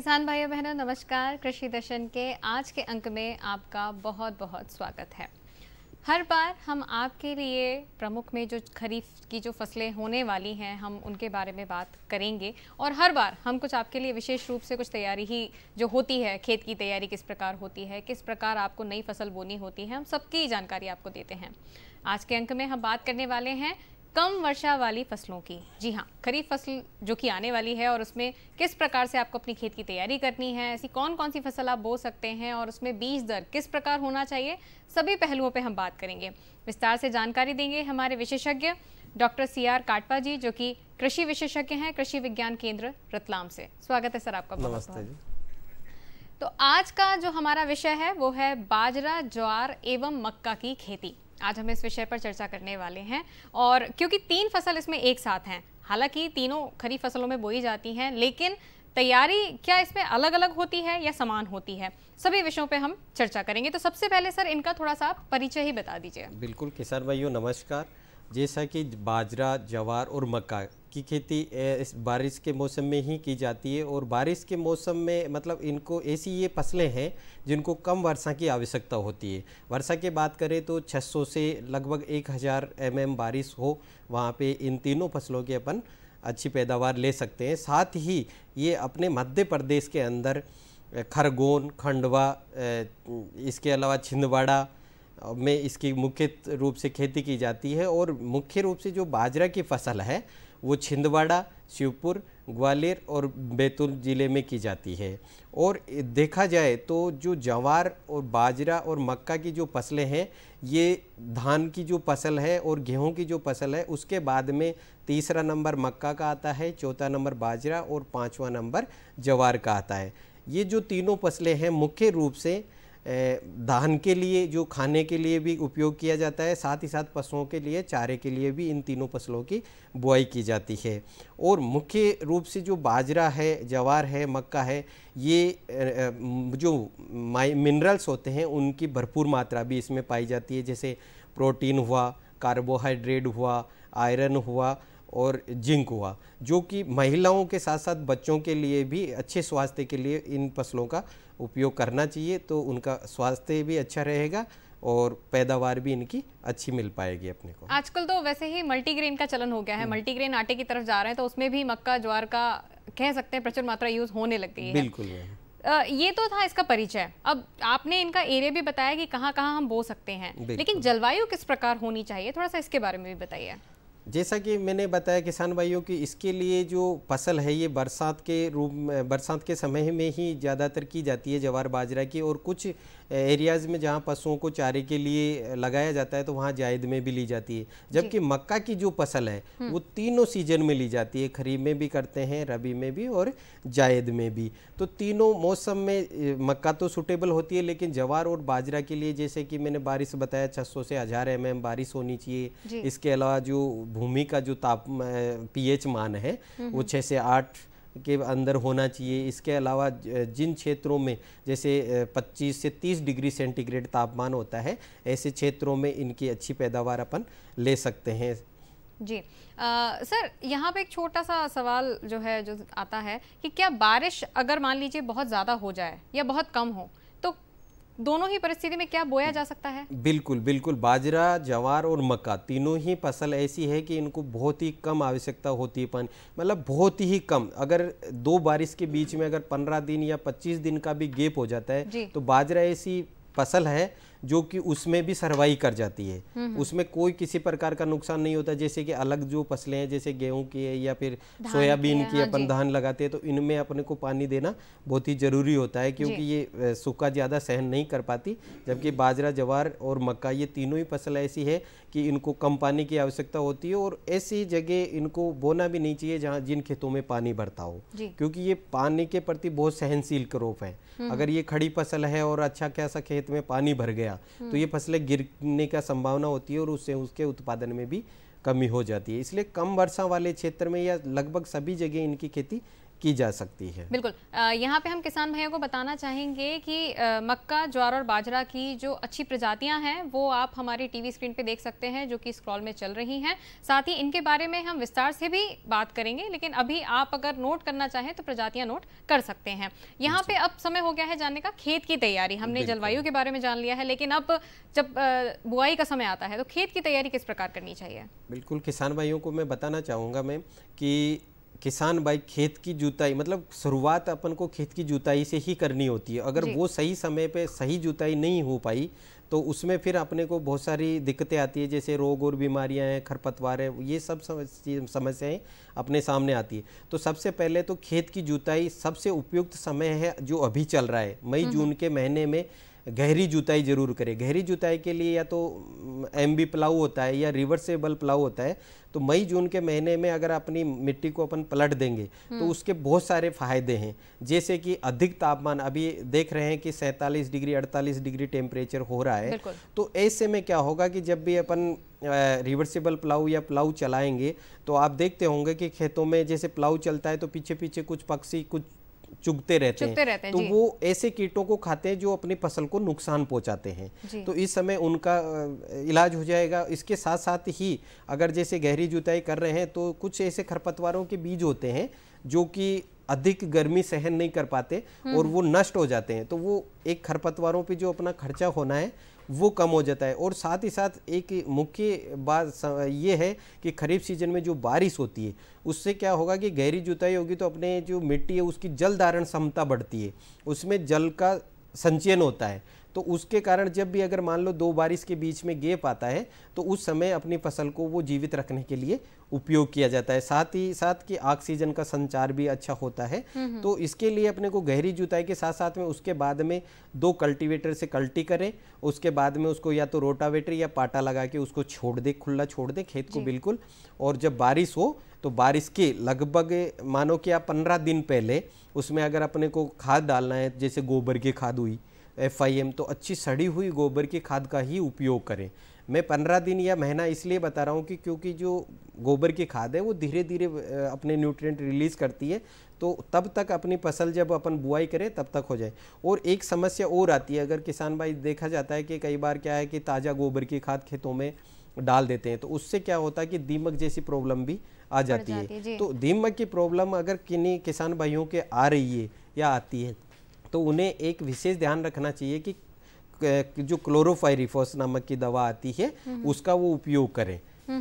किसान भाइयों बहनों नमस्कार। कृषि दर्शन के आज के अंक में आपका बहुत बहुत स्वागत है। हर बार हम आपके लिए प्रमुख में जो खरीफ की जो फसलें होने वाली हैं हम उनके बारे में बात करेंगे और हर बार हम कुछ आपके लिए विशेष रूप से कुछ तैयारी ही जो होती है, खेत की तैयारी किस प्रकार होती है, किस प्रकार आपको नई फसल बोनी होती है, हम सबकी जानकारी आपको देते हैं। आज के अंक में हम बात करने वाले हैं कम वर्षा वाली फसलों की। जी हाँ, खरीफ फसल जो कि आने वाली है और उसमें किस प्रकार से आपको अपनी खेत की तैयारी करनी है, ऐसी कौन कौन सी फसल आप बो सकते हैं और उसमें बीज दर किस प्रकार होना चाहिए, सभी पहलुओं पे हम बात करेंगे। विस्तार से जानकारी देंगे हमारे विशेषज्ञ डॉक्टर CR काटपा जी, जो कि कृषि विशेषज्ञ हैं, कृषि विज्ञान केंद्र रतलाम से। स्वागत है सर आपका। नमस्ते जी। तो आज का जो हमारा विषय है वो है बाजरा, ज्वार एवं मक्का की खेती। आज हम इस विषय पर चर्चा करने वाले हैं और क्योंकि 3 फसल इसमें एक साथ हैं, हालांकि तीनों खरीफ फसलों में बोई जाती हैं, लेकिन तैयारी क्या इसमें अलग अलग होती है या समान होती है, सभी विषयों पे हम चर्चा करेंगे। तो सबसे पहले सर इनका थोड़ा सा आप परिचय ही बता दीजिए। बिल्कुल किसान भाइयों नमस्कार। जैसा कि बाजरा, ज्वार और मक्का की खेती इस बारिश के मौसम में ही की जाती है और बारिश के मौसम में मतलब इनको ऐसी ये फसलें हैं जिनको कम वर्षा की आवश्यकता होती है। वर्षा की बात करें तो 600 से लगभग 1000 mm बारिश हो, वहाँ पे इन तीनों फसलों की अपन अच्छी पैदावार ले सकते हैं। साथ ही ये अपने मध्य प्रदेश के अंदर खरगोन, खंडवा, इसके अलावा छिंदवाड़ा में इसकी मुख्य रूप से खेती की जाती है और मुख्य रूप से जो बाजरा की फसल है वो छिंदवाड़ा, शिवपुर, ग्वालियर और बैतूल ज़िले में की जाती है। और देखा जाए तो जो ज्वार और बाजरा और मक्का की जो फसलें हैं, ये धान की जो फसल है और गेहूं की जो फसल है उसके बाद में तीसरा नंबर मक्का का आता है, चौथा नंबर बाजरा और 5वां नंबर ज्वार का आता है। ये जो तीनों फसलें हैं मुख्य रूप से धान के लिए जो खाने के लिए भी उपयोग किया जाता है, साथ ही साथ पशुओं के लिए चारे के लिए भी इन तीनों फसलों की बुआई की जाती है। और मुख्य रूप से जो बाजरा है, ज्वार है, मक्का है, ये जो मिनरल्स होते हैं उनकी भरपूर मात्रा भी इसमें पाई जाती है, जैसे प्रोटीन हुआ, कार्बोहाइड्रेट हुआ, आयरन हुआ और जिंक हुआ, जो कि महिलाओं के साथ साथ बच्चों के लिए भी अच्छे स्वास्थ्य के लिए इन फसलों का उपयोग करना चाहिए। तो उनका स्वास्थ्य भी अच्छा रहेगा और पैदावार भी इनकी अच्छी मिल पाएगी अपने को। आजकल तो वैसे ही मल्टीग्रेन का चलन हो गया है, मल्टीग्रेन आटे की तरफ जा रहे हैं, तो उसमें भी मक्का, ज्वार का कह सकते हैं प्रचुर मात्रा यूज होने लग गई है। बिल्कुल। ये तो था इसका परिचय। अब आपने इनका एरिया भी बताया कि कहाँ कहाँ हम बो सकते हैं, लेकिन जलवायु किस प्रकार होनी चाहिए, थोड़ा सा इसके बारे में भी बताइए। जैसा कि मैंने बताया किसान भाइयों की इसके लिए जो फसल है ये बरसात के रूप में, बरसात के समय में ही ज़्यादातर की जाती है ज्वार बाजरा की, और कुछ एरियाज़ में जहाँ पशुओं को चारे के लिए लगाया जाता है तो वहाँ जायद में भी ली जाती है। जबकि मक्का की जो फसल है वो तीनों सीजन में ली जाती है, खरीफ में भी करते हैं, रबी में भी और जायद में भी। तो तीनों मौसम में मक्का तो सूटेबल होती है, लेकिन ज्वार और बाजरा के लिए जैसे कि मैंने बारिश बताया 600 से 1000 mm बारिश होनी चाहिए। इसके अलावा जो भूमि का जो pH मान है वो 6 से 8 के अंदर होना चाहिए। इसके अलावा जिन क्षेत्रों में जैसे 25 से 30 डिग्री सेंटीग्रेड तापमान होता है, ऐसे क्षेत्रों में इनकी अच्छी पैदावार अपन ले सकते हैं। जी सर, यहाँ पे एक छोटा सा सवाल जो है जो आता है कि क्या बारिश अगर मान लीजिए बहुत ज़्यादा हो जाए या बहुत कम हो तो दोनों ही परिस्थिति में क्या बोया जा सकता है? बिल्कुल बिल्कुल। बाजरा, ज्वार और मक्का तीनों ही फसल ऐसी है कि इनको बहुत ही कम आवश्यकता होती है पानी, मतलब बहुत ही कम। अगर 2 बारिश के बीच में अगर 15 दिन या 25 दिन का भी गैप हो जाता है तो बाजरा ऐसी फसल है जो कि उसमें भी सरवाइव कर जाती है, उसमें कोई किसी प्रकार का नुकसान नहीं होता। जैसे कि अलग जो फसलें हैं जैसे गेहूं की है या फिर सोयाबीन की अपन धान लगाते हैं तो इनमें अपने को पानी देना बहुत ही ज़रूरी होता है, क्योंकि ये सूखा ज़्यादा सहन नहीं कर पाती। जबकि बाजरा, ज्वार और मक्का ये तीनों ही फसल ऐसी है कि इनको कम पानी की आवश्यकता होती है और ऐसी जगह इनको बोना भी नहीं चाहिए जहाँ जिन खेतों में पानी भरता हो, क्योंकि ये पानी के प्रति बहुत सहनशील क्रॉप है। अगर ये खड़ी फसल है और अच्छा खासा खेत में पानी भर गया तो ये फसलें गिरने का संभावना होती है और उससे उसके उत्पादन में भी कमी हो जाती है। इसलिए कम वर्षा वाले क्षेत्र में या लगभग सभी जगह इनकी खेती की जा सकती है। बिल्कुल। यहाँ पे हम किसान भाइयों को बताना चाहेंगे कि मक्का, ज्वार और बाजरा की जो अच्छी प्रजातियां हैं वो आप हमारी टीवी स्क्रीन पे देख सकते हैं, जो कि स्क्रॉल में चल रही हैं। साथ ही इनके बारे में हम विस्तार से भी बात करेंगे, लेकिन अभी आप अगर नोट करना चाहें तो प्रजातियां नोट कर सकते हैं। यहाँ पे अब समय हो गया है जानने का खेत की तैयारी। हमने जलवायु के बारे में जान लिया है, लेकिन अब जब बुआई का समय आता है तो खेत की तैयारी किस प्रकार करनी चाहिए? बिल्कुल, किसान भाइयों को मैं बताना चाहूँगा मैम कि किसान भाई खेत की जुताई, मतलब शुरुआत अपन को खेत की जुताई से ही करनी होती है। अगर वो सही समय पे सही जुताई नहीं हो पाई तो उसमें फिर अपने को बहुत सारी दिक्कतें आती है, जैसे रोग और बीमारियां हैं, खरपतवार है, ये सब समस्याएं अपने सामने आती है। तो सबसे पहले तो खेत की जुताई सबसे उपयुक्त समय है जो अभी चल रहा है, मई जून के महीने में गहरी जुताई जरूर करें। गहरी जुताई के लिए या तो एमबी प्लाऊ होता है या रिवर्सेबल प्लाऊ होता है। तो मई जून के महीने में अगर अपनी मिट्टी को अपन पलट देंगे तो उसके बहुत सारे फायदे हैं, जैसे कि अधिक तापमान, अभी देख रहे हैं कि 47 डिग्री 48 डिग्री टेम्परेचर हो रहा है। तो ऐसे में क्या होगा कि जब भी अपन रिवर्सिबल प्लाऊ या प्लाऊ चलाएंगे तो आप देखते होंगे कि खेतों में जैसे प्लाऊ चलता है तो पीछे पीछे कुछ पक्षी कुछ चुगते रहते हैं, तो वो ऐसे कीटों को खाते हैं जो अपनी फसल को नुकसान पहुंचाते हैं। तो इस समय उनका इलाज हो जाएगा। इसके साथ साथ ही अगर जैसे गहरी जुताई कर रहे हैं तो कुछ ऐसे खरपतवारों के बीज होते हैं जो कि अधिक गर्मी सहन नहीं कर पाते और वो नष्ट हो जाते हैं। तो वो एक खरपतवारों पे जो अपना खर्चा होना है वो कम हो जाता है। और साथ ही साथ एक मुख्य बात ये है कि खरीफ सीजन में जो बारिश होती है उससे क्या होगा कि गहरी जुताई होगी तो अपने जो मिट्टी है उसकी जल धारण क्षमता बढ़ती है, उसमें जल का संचयन होता है। तो उसके कारण जब भी अगर मान लो दो बारिश के बीच में गैप आता है तो उस समय अपनी फसल को वो जीवित रखने के लिए उपयोग किया जाता है। साथ ही साथ कि ऑक्सीजन का संचार भी अच्छा होता है। तो इसके लिए अपने को गहरी जुताई के साथ साथ में उसके बाद में 2 कल्टीवेटर से कल्टी करें, उसके बाद में उसको या तो रोटावेटर या पाटा लगा के उसको छोड़ दे, खुला छोड़ दे खेत को बिल्कुल। और जब बारिश हो तो बारिश के लगभग मानो कि आप 15 दिन पहले उसमें अगर अपने को खाद डालना है, जैसे गोबर की खाद हुई FIM, तो अच्छी सड़ी हुई गोबर की खाद का ही उपयोग करें। मैं 15 दिन या महीना इसलिए बता रहा हूँ कि क्योंकि जो गोबर की खाद है वो धीरे धीरे अपने न्यूट्रिएंट रिलीज करती है, तो तब तक अपनी फसल जब अपन बुआई करें तब तक हो जाए। और एक समस्या और आती है, अगर किसान भाई देखा जाता है कि कई बार क्या है कि ताज़ा गोबर की खाद खेतों में डाल देते हैं तो उससे क्या होता है कि दीमक जैसी प्रॉब्लम भी आ जाती है। तो दीमक की प्रॉब्लम अगर किन्हीं किसान भाइयों के आ रही है या आती है तो उन्हें एक विशेष ध्यान रखना चाहिए कि जो क्लोरोफाइरिफॉस नामक की दवा आती है उसका वो उपयोग करें,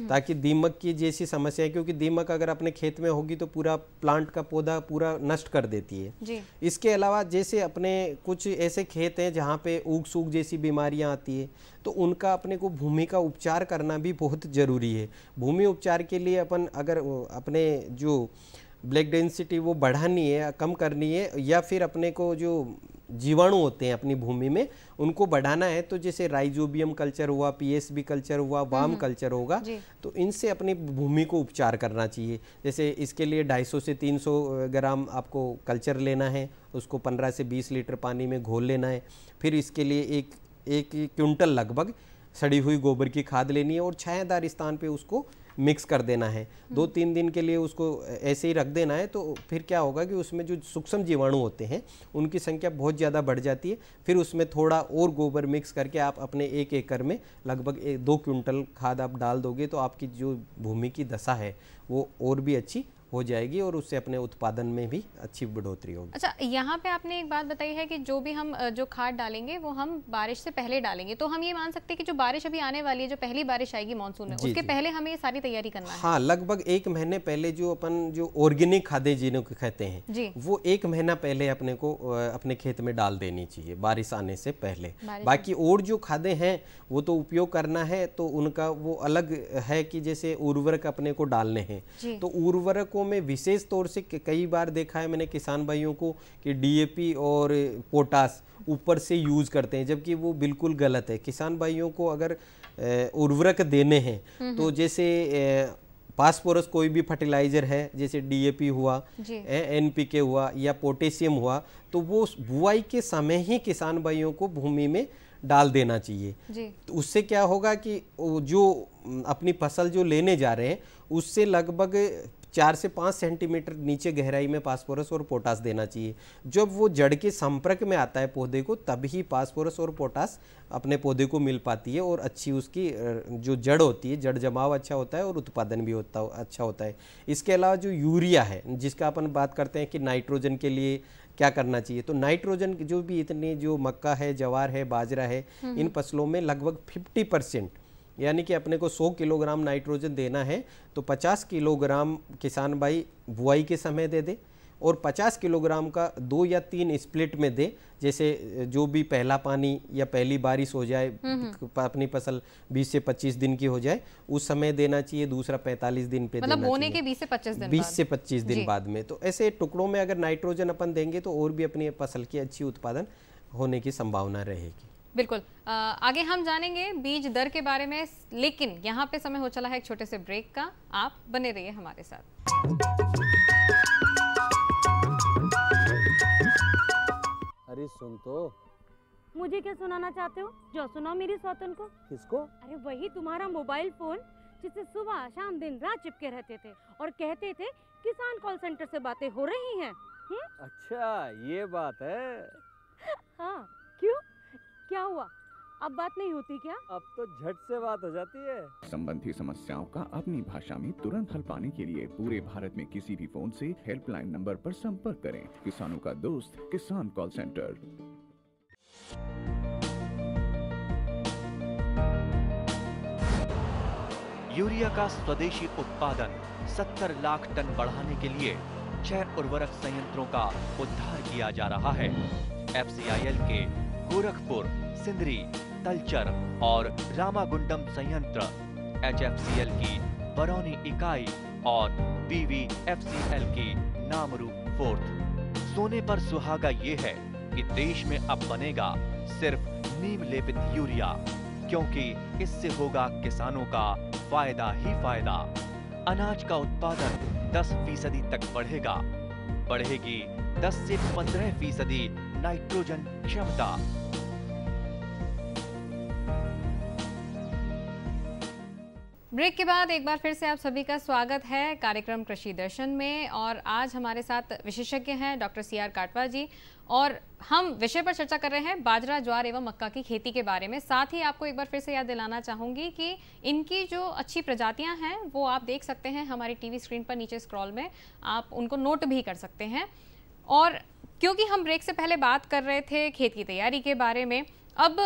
ताकि दीमक की जैसी समस्या है, क्योंकि दीमक अगर अपने खेत में होगी तो पूरा प्लांट का पौधा पूरा नष्ट कर देती है जी। इसके अलावा जैसे अपने कुछ ऐसे खेत हैं जहाँ पे ऊग सूग जैसी बीमारियाँ आती है तो उनका अपने को भूमि का उपचार करना भी बहुत ज़रूरी है। भूमि उपचार के लिए अपन अगर अपने जो ब्लैक डेंसिटी वो बढ़ानी है, कम करनी है, या फिर अपने को जो जीवाणु होते हैं अपनी भूमि में उनको बढ़ाना है, तो जैसे राइजोबियम कल्चर हुआ, PSB कल्चर हुआ, वाम कल्चर होगा, तो इनसे अपनी भूमि को उपचार करना चाहिए। जैसे इसके लिए 250 से 300 ग्राम आपको कल्चर लेना है, उसको 15 से 20 लीटर पानी में घोल लेना है। फिर इसके लिए एक क्विंटल लगभग सड़ी हुई गोबर की खाद लेनी है और छायादार स्थान पे उसको मिक्स कर देना है। 2-3 दिन के लिए उसको ऐसे ही रख देना है। तो फिर क्या होगा कि उसमें जो सूक्ष्म जीवाणु होते हैं उनकी संख्या बहुत ज़्यादा बढ़ जाती है। फिर उसमें थोड़ा और गोबर मिक्स करके आप अपने 1 एकड़ में लगभग 2 क्विंटल खाद आप डाल दोगे तो आपकी जो भूमि की दशा है वो और भी अच्छी हो जाएगी और उससे अपने उत्पादन में भी अच्छी बढ़ोतरी होगी। अच्छा, यहाँ पे आपने एक बात बताई है कि जो भी हम जो खाद डालेंगे वो हम बारिश से पहले डालेंगे, तो हम ये मान सकते हैं कि जो बारिश अभी आने वाली है, जो पहली बारिश आएगी मानसून में, उसके पहले हमें ये सारी तैयारी करना है। हाँ, लगभग 1 महीने पहले जो अपन जो ऑर्गेनिक खादें जिन्हें कहते हैं वो 1 महीना पहले अपने को अपने खेत में डाल देनी चाहिए बारिश आने से पहले। बाकी और जो खादें हैं वो तो उपयोग करना है, तो उनका वो अलग है कि जैसे उर्वरक अपने को डालने हैं, तो उर्वरकों में विशेष तौर से कई बार देखा है मैंने किसान भाइयों को कि DAP और पोटास ऊपर से यूज करते हैं, जबकि वो बिल्कुल गलत है। किसान भाइयों को अगर उर्वरक देने हैं तो जैसे फास्फोरस कोई भी फर्टिलाइजर है, जैसे DAP हुआ, NPK हुआ या पोटेशियम हुआ, तो वो बुआई के समय ही किसान भाइयों को भूमि में डाल देना चाहिए। तो उससे क्या होगा कि जो अपनी फसल जो लेने जा रहे हैं उससे लगभग 4 से 5 सेंटीमीटर नीचे गहराई में फास्फोरस और पोटास देना चाहिए। जब वो जड़ के संपर्क में आता है पौधे को, तभी फास्फोरस और पोटास अपने पौधे को मिल पाती है और अच्छी उसकी जो जड़ होती है, जड़ जमाव अच्छा होता है और उत्पादन भी अच्छा होता है। इसके अलावा जो यूरिया है, जिसका अपन बात करते हैं कि नाइट्रोजन के लिए क्या करना चाहिए, तो नाइट्रोजन जो भी इतने जो मक्का है, ज्वार है, बाजरा है, इन फसलों में लगभग 50%, यानी कि अपने को 100 किलोग्राम नाइट्रोजन देना है तो 50 किलोग्राम किसान भाई बुआई के समय दे दे और 50 किलोग्राम का 2 या 3 स्प्लिट में दे। जैसे जो भी पहला पानी या पहली बारिश हो जाए, अपनी फसल 20 से 25 दिन की हो जाए, उस समय देना चाहिए। दूसरा 45 दिन पे मतलब देना बोने चाहिए, के 20 से 25 दिन 20 से 25 दिन बाद में। तो ऐसे टुकड़ों में अगर नाइट्रोजन अपन देंगे तो और भी अपनी फसल की अच्छी उत्पादन होने की संभावना रहेगी। बिल्कुल। आगे हम जानेंगे बीज दर के बारे में, लेकिन यहाँ पे समय हो चला है एक छोटे से ब्रेक का। आप बने रहिए हमारे साथ। अरे सुन तो। मुझे क्या सुनाना चाहते हो? जो सुनाओ मेरी सौतन को। किसको? अरे वही तुम्हारा मोबाइल फोन जिससे सुबह शाम दिन रात चिपके रहते थे और कहते थे किसान कॉल सेंटर से बातें हो रही हैं। अच्छा ये बात है। हाँ क्यों, क्या हुआ? अब बात नहीं होती क्या? अब तो झट से बात हो जाती है। संबंधी समस्याओं का अपनी भाषा में तुरंत हल पाने के लिए पूरे भारत में किसी भी फोन से हेल्पलाइन नंबर पर संपर्क करें। किसानों का दोस्त किसान कॉल सेंटर। यूरिया का स्वदेशी उत्पादन 70 लाख टन बढ़ाने के लिए 6 उर्वरक संयंत्रों का उद्धार किया जा रहा है। FCIL के गोरखपुर, सिंदरी, तलचर और रामागुंडम संयंत्र, HFCL की बरौनी इकाई और BVFCL की नामरू फोर्थ। सोने पर सुहागा ये है कि देश में अब बनेगा सिर्फ नीम लेपित यूरिया, क्योंकि इससे होगा किसानों का फायदा ही फायदा। अनाज का उत्पादन 10% तक बढ़ेगा। बढ़ेगी 10 से 15% नाइट्रोजन क्षमता। ब्रेक के बाद एक बार फिर से आप सभी का स्वागत है कार्यक्रम कृषि दर्शन में। और आज हमारे साथ विशेषज्ञ हैं डॉक्टर CR काटवा जी, और हम विषय पर चर्चा कर रहे हैं बाजरा, ज्वार एवं मक्का की खेती के बारे में। साथ ही आपको एक बार फिर से याद दिलाना चाहूँगी कि इनकी जो अच्छी प्रजातियां हैं वो आप देख सकते हैं हमारी टीवी स्क्रीन पर नीचे स्क्रॉल में, आप उनको नोट भी कर सकते हैं। और क्योंकि हम ब्रेक से पहले बात कर रहे थे खेत की तैयारी के बारे में, अब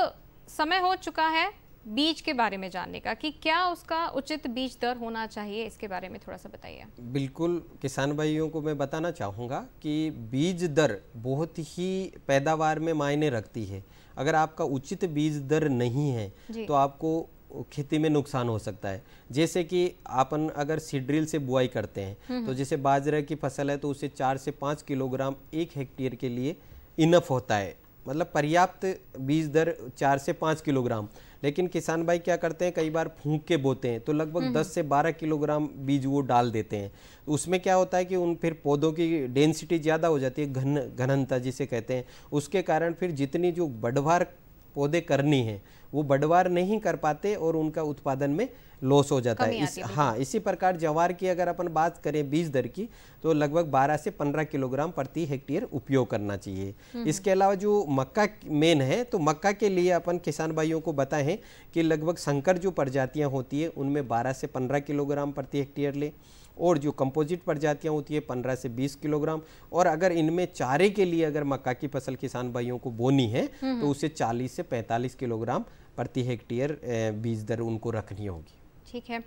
समय हो चुका है बीज के बारे में जानने का कि क्या उसका उचित बीज दर होना चाहिए। इसके बारे में थोड़ा सा बताइए। बिल्कुल, किसान भाइयों को मैं बताना चाहूँगा कि बीज दर बहुत ही पैदावार में मायने रखती है। अगर आपका उचित बीज दर नहीं है तो आपको खेती में नुकसान हो सकता है। जैसे कि अपन अगर सीड ड्रिल से बुआई करते हैं तो जैसे बाजरे की फसल है तो उसे 4 से 5 किलोग्राम 1 हेक्टेयर के लिए इनफ होता है, मतलब पर्याप्त बीज दर 4 से 5 किलोग्राम। लेकिन किसान भाई क्या करते हैं, कई बार फूंक के बोते हैं तो लगभग 10 से 12 किलोग्राम बीज वो डाल देते हैं। उसमें क्या होता है कि उन फिर पौधों की डेंसिटी ज़्यादा हो जाती है, घनता जिसे कहते हैं। उसके कारण फिर जितनी जो बढ़वार पौधे करनी है वो बढ़वार नहीं कर पाते और उनका उत्पादन में लॉस हो जाता है। हाँ, इसी प्रकार ज्वार की अगर अपन बात करें बीज दर की तो लगभग 12 से 15 किलोग्राम प्रति हेक्टेयर उपयोग करना चाहिए। इसके अलावा जो मक्का मेन है तो मक्का के लिए अपन किसान भाइयों को बताएं कि लगभग संकर जो प्रजातियां होती है उनमें 12 से 15 किलोग्राम प्रति हेक्टेयर ले, और जो कंपोजिट प्रजातियां होती है 15 से 20 किलोग्राम। और अगर इनमें चारे के लिए अगर मक्का की फसल किसान भाइयों को बोनी है तो उसे 40 से 45 किलोग्राम प्रति हेक्टेयर बीज दर उनको रखनी होगी। ठीक है,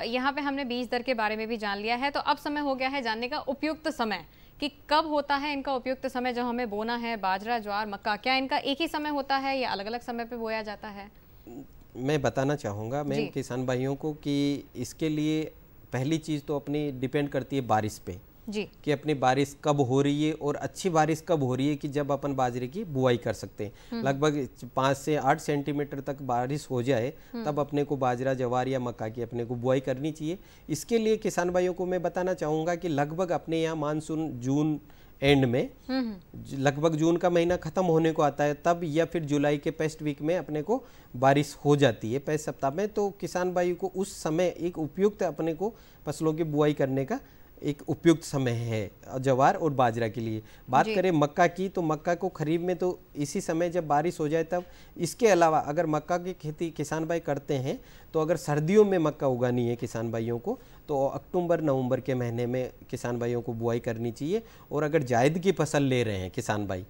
यहाँ पे हमने बीज दर के बारे में भी जान लिया है, तो अब समय हो गया है जानने का उपयुक्त समय कि कब होता है इनका उपयुक्त समय जब हमें बोना है बाजरा, ज्वार, मक्का। क्या इनका एक ही समय होता है या अलग अलग समय पे बोया जाता है? मैं बताना चाहूँगा मैं किसान भाइयों को कि इसके लिए पहली चीज़ तो अपनी डिपेंड करती है बारिश पे जी, कि अपनी बारिश कब हो रही है और अच्छी बारिश कब हो रही है कि जब अपन बाजरे की बुआई कर सकते हैं। लगभग 5 से 8 सेंटीमीटर तक बारिश हो जाए तब अपने को बाजरा, ज्वार या मक्का की अपने को बुआई करनी चाहिए। इसके लिए किसान भाइयों को मैं बताना चाहूँगा कि लगभग अपने यहाँ मानसून जून एंड में, लगभग जून का महीना खत्म होने को आता है तब, या फिर जुलाई के फर्स्ट वीक में अपने को बारिश हो जाती है, पहले सप्ताह में। तो किसान भाई को उस समय एक उपयुक्त अपने को फसलों की बुआई करने का एक उपयुक्त समय है ज्वार और बाजरा के लिए। बात करें मक्का की, तो मक्का को खरीफ में तो इसी समय जब बारिश हो जाए तब। इसके अलावा अगर मक्का की खेती किसान भाई करते हैं तो अगर सर्दियों में मक्का उगानी है किसान भाइयों को तो अक्टूबर नवंबर के महीने में किसान भाइयों को बुआई करनी चाहिए। और अगर जायद की फसल ले रहे हैं किसान भाई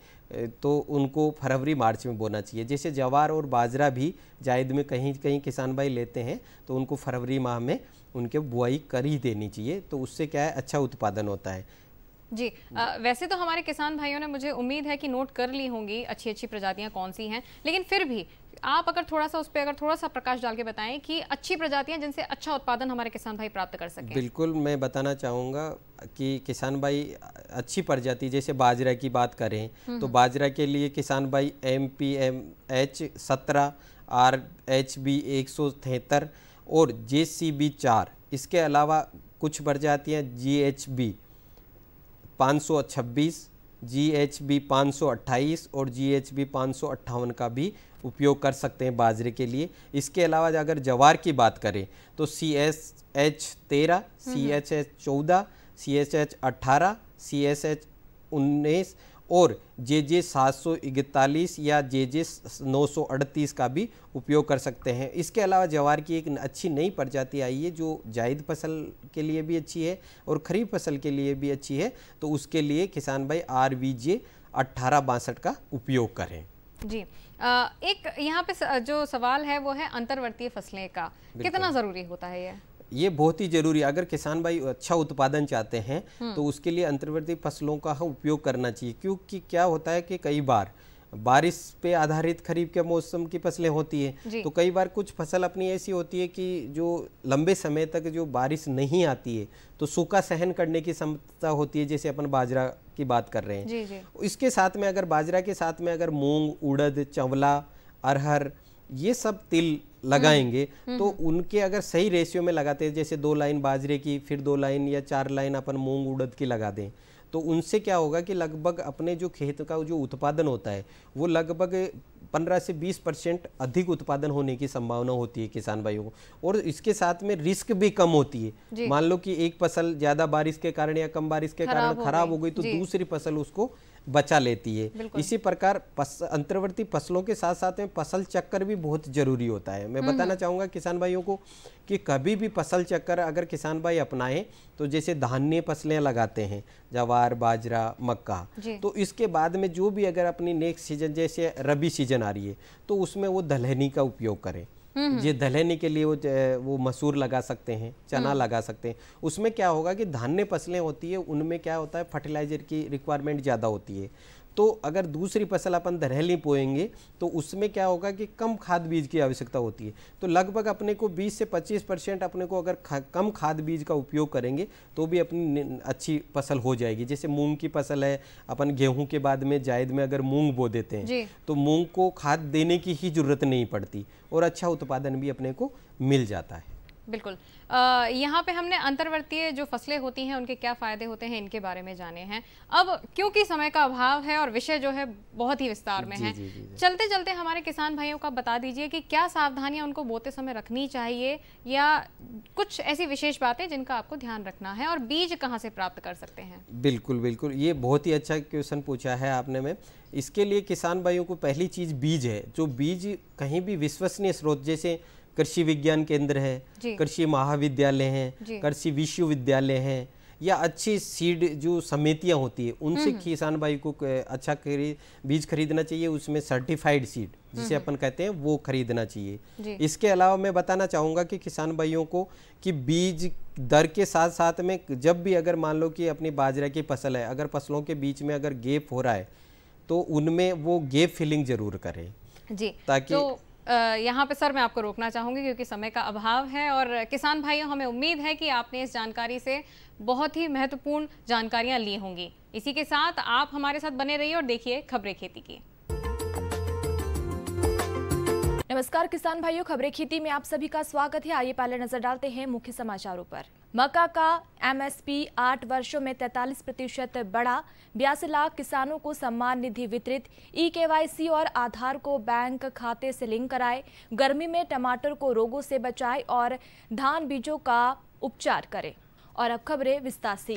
तो उनको फरवरी मार्च में बोना चाहिए। जैसे ज्वार और बाजरा भी जायद में कहीं कहीं किसान भाई लेते हैं तो उनको फरवरी माह में उनके बुआई कर ही देनी चाहिए, तो उससे क्या है अच्छा उत्पादन होता है। जी वैसे तो हमारे किसान भाइयों ने, मुझे उम्मीद है कि नोट कर ली होंगी अच्छी अच्छी प्रजातियां कौन सी हैं, लेकिन फिर भी आप अगर थोड़ा सा उस पर अगर थोड़ा सा प्रकाश डाल के बताएं कि अच्छी प्रजातियां जिनसे अच्छा उत्पादन हमारे किसान भाई प्राप्त कर सकें। बिल्कुल, मैं बताना चाहूँगा कि किसान भाई अच्छी प्रजाति जैसे बाजरा की बात करें तो बाजरा के लिए किसान भाई MPMH 17, RHB 173 और JCB 4, इसके अलावा कुछ प्रजातियाँ GHB 526, GHB 528 और GHB 558 का भी उपयोग कर सकते हैं बाजरे के लिए। इसके अलावा अगर ज्वार की बात करें तो CSH 13, CHH 14, CSH 18, CSH 19 और JJ 741 या JJ 938 का भी उपयोग कर सकते हैं। इसके अलावा ज्वार की एक अच्छी नई प्रजाति आई है जो जायद फसल के लिए भी अच्छी है और खरीफ फसल के लिए भी अच्छी है, तो उसके लिए किसान भाई RVJ 1862 का उपयोग करें। जी एक यहाँ पे जो सवाल है वो है अंतर्वर्तीय फसलें का कितना ज़रूरी होता है? ये बहुत ही जरूरी है। अगर किसान भाई अच्छा उत्पादन चाहते हैं तो उसके लिए अंतर्वर्ती फसलों का उपयोग करना चाहिए, क्योंकि क्या होता है कि कई बार बारिश पे आधारित खरीफ के मौसम की फसलें होती है तो कई बार कुछ फसल अपनी ऐसी होती है कि जो लंबे समय तक जो बारिश नहीं आती है तो सूखा सहन करने की क्षमता होती है, जैसे अपन बाजरा की बात कर रहे हैं। इसके साथ में अगर बाजरा के साथ में अगर मूंग, उड़द, चंवला, अरहर ये सब तिल लगाएंगे तो उनके अगर सही रेशियो में लगाते हैं, जैसे 2 लाइन बाजरे की फिर 2 लाइन या 4 लाइन अपन मूंग उड़द की लगा दें, तो उनसे क्या होगा कि लगभग अपने जो खेत का जो उत्पादन होता है वो लगभग 15 से 20% अधिक उत्पादन होने की संभावना होती है किसान भाइयों को। और इसके साथ में रिस्क भी कम होती है। मान लो कि एक फसल ज़्यादा बारिश के कारण या कम बारिश के कारण खराब हो गई तो दूसरी फसल उसको बचा लेती है। इसी प्रकार अंतर्वर्ती फसलों के साथ साथ में फसल चक्कर भी बहुत जरूरी होता है। मैं बताना चाहूँगा किसान भाइयों को कि कभी भी फसल चक्कर अगर किसान भाई अपनाएं तो जैसे धान्य फसलें लगाते हैं ज्वार, बाजरा, मक्का, तो इसके बाद में जो भी अगर अपनी नेक्स्ट सीजन जैसे रबी सीजन आ रही है तो उसमें वो दलहनी का उपयोग करें। ये दलहनी के लिए वो मसूर लगा सकते हैं, चना लगा सकते हैं। उसमें क्या होगा कि धान्य फसलें होती है उनमें क्या होता है फर्टिलाइजर की रिक्वायरमेंट ज़्यादा होती है, तो अगर दूसरी फसल अपन दलहनी बोएंगे तो उसमें क्या होगा कि कम खाद बीज की आवश्यकता होती है। तो लगभग अपने को 20 से 25% अपने को अगर कम खाद बीज का उपयोग करेंगे तो भी अपनी अच्छी फसल हो जाएगी। जैसे मूंग की फसल है, अपन गेहूं के बाद में जायद में अगर मूंग बो देते हैं तो मूंग को खाद देने की ही जरूरत नहीं पड़ती और अच्छा उत्पादन भी अपने को मिल जाता है। बिल्कुल। यहाँ पे हमने अंतर्वर्तीय जो फसलें होती हैं उनके क्या फ़ायदे होते हैं इनके बारे में जाने हैं। अब क्योंकि समय का अभाव है और विषय जो है बहुत ही विस्तार में है, चलते चलते हमारे किसान भाइयों का बता दीजिए कि क्या सावधानियां उनको बोते समय रखनी चाहिए या कुछ ऐसी विशेष बातें जिनका आपको ध्यान रखना है, और बीज कहाँ से प्राप्त कर सकते हैं? बिल्कुल बिल्कुल, ये बहुत ही अच्छा क्वेश्चन पूछा है आपने। में इसके लिए किसान भाइयों को पहली चीज़ बीज है। जो बीज कहीं भी विश्वसनीय स्रोत जैसे कृषि विज्ञान केंद्र है, कृषि महाविद्यालय हैं, कृषि विश्वविद्यालय हैं या अच्छी सीड जो समितियां होती है उनसे किसान भाई को अच्छा बीज खरीदना चाहिए। उसमें सर्टिफाइड सीड जिसे अपन कहते हैं वो खरीदना चाहिए। इसके अलावा मैं बताना चाहूँगा कि किसान भाइयों को कि बीज दर के साथ साथ में जब भी अगर मान लो कि अपनी बाजरा की फसल है, अगर फसलों के बीच में अगर गैप हो रहा है तो उनमें वो गैप फिलिंग जरूर करें जी, ताकि यहाँ पे सर मैं आपको रोकना चाहूँगी क्योंकि समय का अभाव है और किसान भाइयों हमें उम्मीद है कि आपने इस जानकारी से बहुत ही महत्वपूर्ण जानकारियाँ ली होंगी। इसी के साथ आप हमारे साथ बने रहिए और देखिए खबरें खेती की। नमस्कार किसान भाइयों, खबरें खेती में आप सभी का स्वागत है। आइए पहले नजर डालते हैं मुख्य समाचारों पर। मक्का का MSP 8 वर्षों में 43% बढ़ा। 82 लाख किसानों को सम्मान निधि वितरित। eKYC और आधार को बैंक खाते से लिंक कराए। गर्मी में टमाटर को रोगों से बचाए और धान बीजों का उपचार करें। और अब खबरें विस्तार से।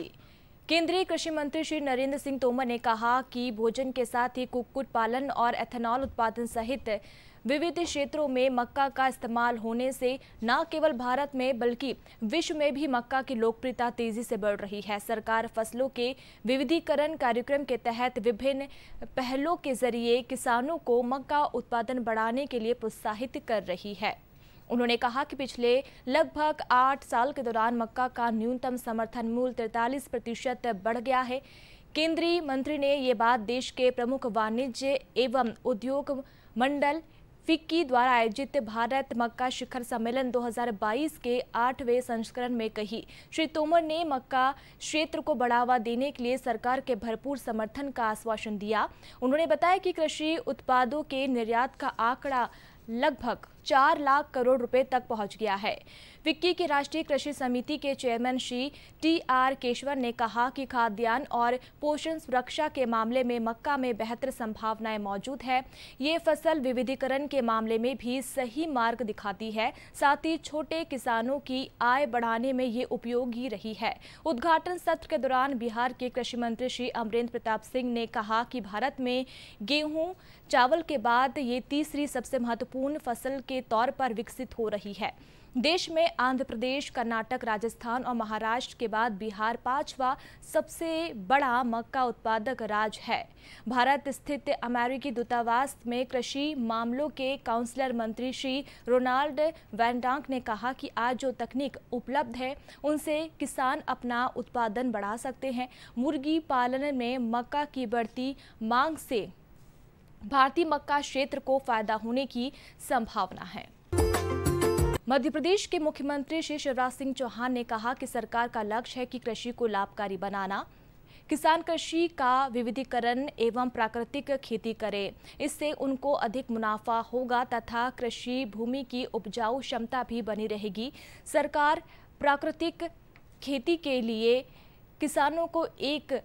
केंद्रीय कृषि मंत्री श्री नरेंद्र सिंह तोमर ने कहा कि भोजन के साथ ही कुक्कुट पालन और एथेनॉल उत्पादन सहित विविध क्षेत्रों में मक्का का इस्तेमाल होने से न केवल भारत में बल्कि विश्व में भी मक्का की लोकप्रियता तेजी से बढ़ रही है। सरकार फसलों के विविधीकरण कार्यक्रम के तहत विभिन्न पहलों के जरिए किसानों को मक्का उत्पादन बढ़ाने के लिए प्रोत्साहित कर रही है। उन्होंने कहा कि पिछले लगभग 8 साल के दौरान मक्का का न्यूनतम समर्थन मूल्य 43% बढ़ गया है। केंद्रीय मंत्री ने ये बात देश के प्रमुख वाणिज्य एवं उद्योग मंडल फिक्की द्वारा आयोजित भारत मक्का शिखर सम्मेलन 2022 के 8वें संस्करण में कही। श्री तोमर ने मक्का क्षेत्र को बढ़ावा देने के लिए सरकार के भरपूर समर्थन का आश्वासन दिया। उन्होंने बताया कि कृषि उत्पादों के निर्यात का आंकड़ा लगभग 4 लाख करोड़ रुपए तक पहुंच गया है। फिक्की की राष्ट्रीय कृषि समिति के चेयरमैन श्री TR केशवर ने कहा कि खाद्यान्न और पोषण सुरक्षा के मामले में मक्का में बेहतर संभावनाएं मौजूद है। ये फसल विविधीकरण के मामले में भी सही मार्ग दिखाती है, साथ ही छोटे किसानों की आय बढ़ाने में ये उपयोगी रही है। उद्घाटन सत्र के दौरान बिहार के कृषि मंत्री श्री अमरेंद्र प्रताप सिंह ने कहा कि भारत में गेहूं चावल के बाद ये तीसरी सबसे महत्वपूर्ण फसल के तौर पर विकसित हो रही है। देश में आंध्र प्रदेश, कर्नाटक, राजस्थान और महाराष्ट्र के बाद बिहार 5वां सबसे बड़ा मक्का उत्पादक राज्य है। भारत स्थित अमेरिकी दूतावास में कृषि मामलों के काउंसलर मंत्री श्री रोनाल्ड वैनडांक ने कहा कि आज जो तकनीक उपलब्ध है उनसे किसान अपना उत्पादन बढ़ा सकते हैं। मुर्गी पालन में मक्का की बढ़ती मांग से भारतीय मक्का क्षेत्र को फायदा होने की संभावना है। मध्य प्रदेश के मुख्यमंत्री श्री शिवराज सिंह चौहान ने कहा कि सरकार का लक्ष्य है कि कृषि को लाभकारी बनाना। किसान कृषि का विविधीकरण एवं प्राकृतिक खेती करें, इससे उनको अधिक मुनाफा होगा तथा कृषि भूमि की उपजाऊ क्षमता भी बनी रहेगी। सरकार प्राकृतिक खेती के लिए किसानों को एक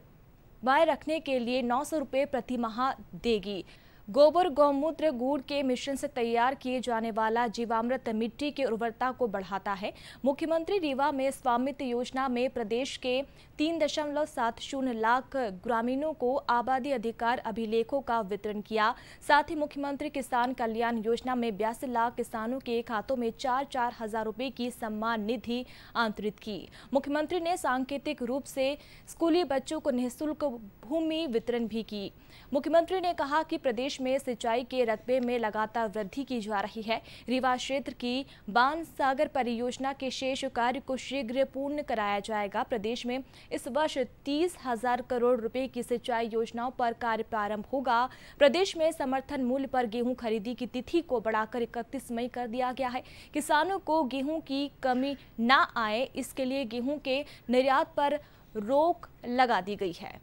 बाय रखने के लिए 900 रुपये प्रति माह देगी। गोबर गौमूत्र गुड़ के मिश्रण से तैयार किए जाने वाला जीवामृत मिट्टी की उर्वरता को बढ़ाता है। मुख्यमंत्री रीवा में स्वामित्व योजना में प्रदेश के 3.70 लाख ग्रामीणों को आबादी अधिकार अभिलेखों का वितरण किया। साथ ही मुख्यमंत्री किसान कल्याण योजना में 82 लाख किसानों के खातों में 4-4 हजार रुपए की सम्मान निधि अंतरित की। मुख्यमंत्री ने सांकेतिक रूप से स्कूली बच्चों को निःशुल्क भूमि वितरण भी की। मुख्यमंत्री ने कहा कि प्रदेश में सिंचाई के रकबे में लगातार वृद्धि की जा रही है। रीवा क्षेत्र की बाण सागर परियोजना के शेष कार्य को शीघ्र पूर्ण कराया जाएगा। प्रदेश में इस वर्ष 30,000 करोड़ रुपए की सिंचाई योजनाओं पर कार्य प्रारंभ होगा। प्रदेश में समर्थन मूल्य पर गेहूं खरीदी की तिथि को बढ़ाकर 31 मई कर दिया गया है। किसानों को गेहूं की कमी न आए, इसके लिए गेहूं के निर्यात पर रोक लगा दी गई है।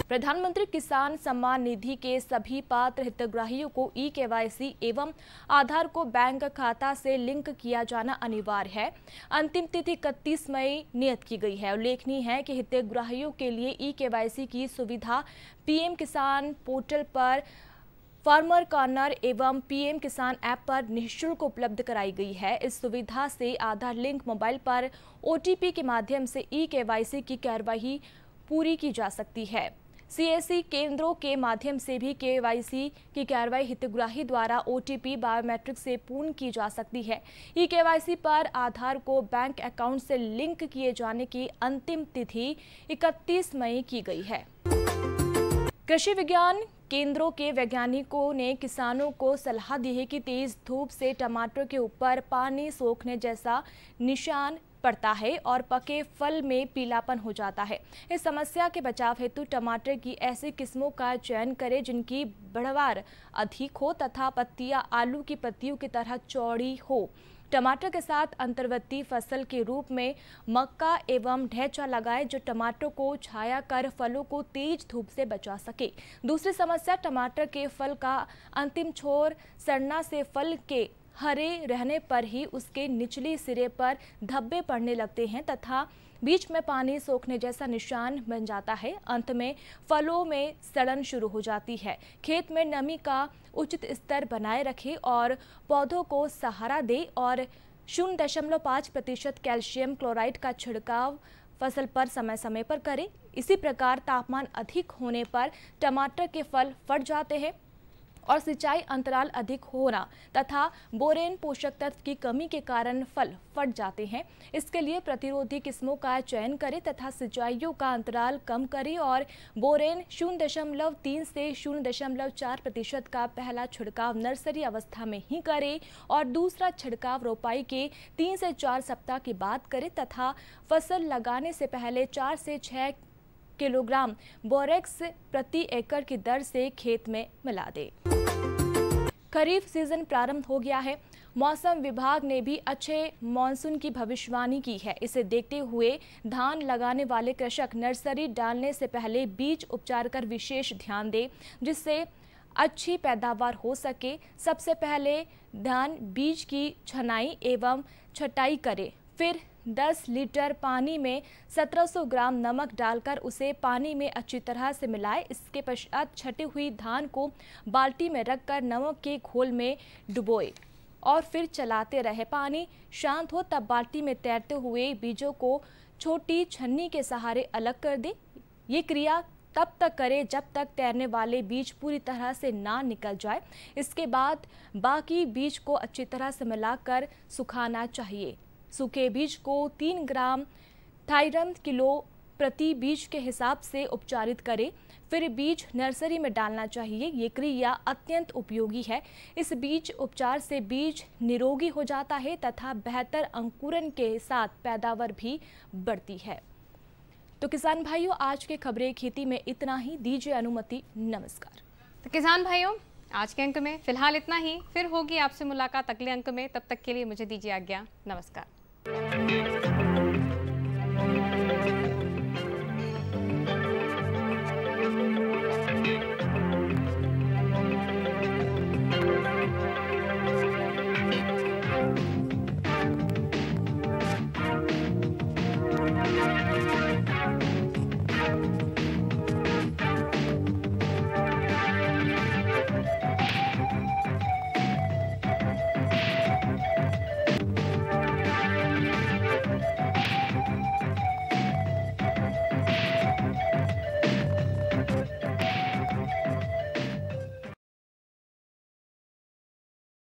प्रधानमंत्री किसान सम्मान निधि के सभी पात्र हितग्राहियों को ई-KYC एवं आधार को बैंक खाता से लिंक किया जाना अनिवार्य है। अंतिम तिथि 31 मई नियत की गई है। उल्लेखनीय है कि हितग्राहियों के लिए ई-KYC की सुविधा PM किसान पोर्टल पर, फार्मर कॉर्नर एवं PM किसान ऐप पर निःशुल्क उपलब्ध कराई गई है। इस सुविधा से आधार लिंक मोबाइल पर OTP के माध्यम से ई-KYC की कार्यवाही पूरी की जा सकती है। CSC केंद्रों के माध्यम से भी KYC की कार्रवाई हितग्राही द्वारा OTP बायोमेट्रिक से पूर्ण की जा सकती है। ई-KYC पर आधार को बैंक अकाउंट से लिंक किए जाने की अंतिम तिथि 31 मई की गई है। कृषि विज्ञान केंद्रों के वैज्ञानिकों ने किसानों को सलाह दी है कि तेज धूप से टमाटर के ऊपर पानी सोखने जैसा निशान पड़ता है और पके फल में पीलापन हो जाता है। इस समस्या के बचाव हेतु टमाटर की ऐसी किस्मों का चयन करें जिनकी बढ़वार अधिक हो तथा पत्तियां आलू की पत्तियों की तरह चौड़ी हो। टमाटर के साथ अंतर्वर्ती फसल के रूप में मक्का एवं ढैंचा लगाएं जो टमाटर को छाया कर फलों को तेज धूप से बचा सके। दूसरी समस्या टमाटर के फल का अंतिम छोर सड़ना से फल के हरे रहने पर ही उसके निचले सिरे पर धब्बे पड़ने लगते हैं तथा बीच में पानी सोखने जैसा निशान बन जाता है। अंत में फलों में सड़न शुरू हो जाती है। खेत में नमी का उचित स्तर बनाए रखें और पौधों को सहारा दें और 0.5% कैल्शियम क्लोराइड का छिड़काव फसल पर समय समय पर करें। इसी प्रकार तापमान अधिक होने पर टमाटर के फल फट जाते हैं और सिंचाई अंतराल अधिक होना तथा बोरेन पोषक तत्व की कमी के कारण फल फट जाते हैं। इसके लिए प्रतिरोधी किस्मों का चयन करें तथा सिंचाइयों का अंतराल कम करें और बोरेन 0.3 से 0.4% का पहला छिड़काव नर्सरी अवस्था में ही करें और दूसरा छिड़काव रोपाई के 3 से 4 सप्ताह के बाद करें तथा फसल लगाने से पहले 4 से 6 किलोग्राम बोरेक्स प्रति एकड़ की दर से खेत में मिला दें। खरीफ सीजन प्रारंभ हो गया है। मौसम विभाग ने भी अच्छे मानसून की भविष्यवाणी की है। इसे देखते हुए धान लगाने वाले कृषक नर्सरी डालने से पहले बीज उपचार कर विशेष ध्यान दें जिससे अच्छी पैदावार हो सके। सबसे पहले धान बीज की छनाई एवं छटाई करें, फिर 10 लीटर पानी में 1700 ग्राम नमक डालकर उसे पानी में अच्छी तरह से मिलाएं। इसके पश्चात छटी हुई धान को बाल्टी में रखकर नमक के घोल में डुबोएं और फिर चलाते रहे। पानी शांत हो तब बाल्टी में तैरते हुए बीजों को छोटी छन्नी के सहारे अलग कर दें। ये क्रिया तब तक करें जब तक तैरने वाले बीज पूरी तरह से ना निकल जाए। इसके बाद बाकी बीज को अच्छी तरह से मिलाकर सुखाना चाहिए। सूखे बीज को 3 ग्राम थायरम किलो प्रति बीज के हिसाब से उपचारित करें, फिर बीज नर्सरी में डालना चाहिए। ये क्रिया अत्यंत उपयोगी है। इस बीज उपचार से बीज निरोगी हो जाता है तथा बेहतर अंकुरन के साथ पैदावार भी बढ़ती है। तो किसान भाइयों, आज के खबरें खेती में इतना ही। दीजिए अनुमति। नमस्कार। तो किसान भाइयों, आज के अंक में फिलहाल इतना ही। फिर होगी आपसे मुलाकात अगले अंक में। तब तक के लिए मुझे दीजिए आज्ञा। नमस्कार।